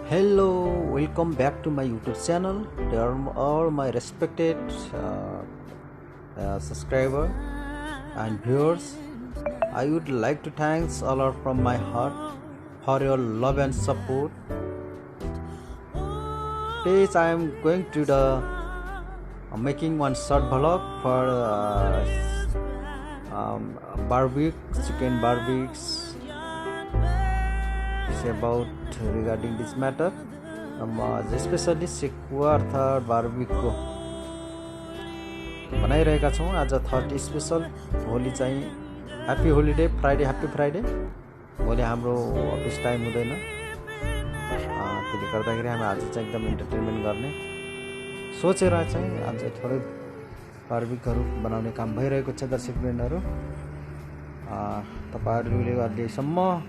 Hello, welcome back to my YouTube channel. They are all my respected subscriber and viewers. I would like to thank all of from my heart for your love and support. Today I am going to the making one short vlog for barbecue, chicken barbecues. About regarding this matter, especially Cwh barbecue बनाइरहेका छौं। आज 30 special Holi चाहिँ happy holiday Friday, happy Friday. भोलि हाम्रो office time हुँदैन, त्यसले गर्दाखेरि हामी आज चाहिँ एकदम एन्टरटेनमेन्ट गर्ने सोचेर चाहिँ आज थोरै बार्बिक्यूहरु बनाउने काम भइरहेको छ। दर्शकवृन्दहरु, तपाईहरुले अहिलेसम्म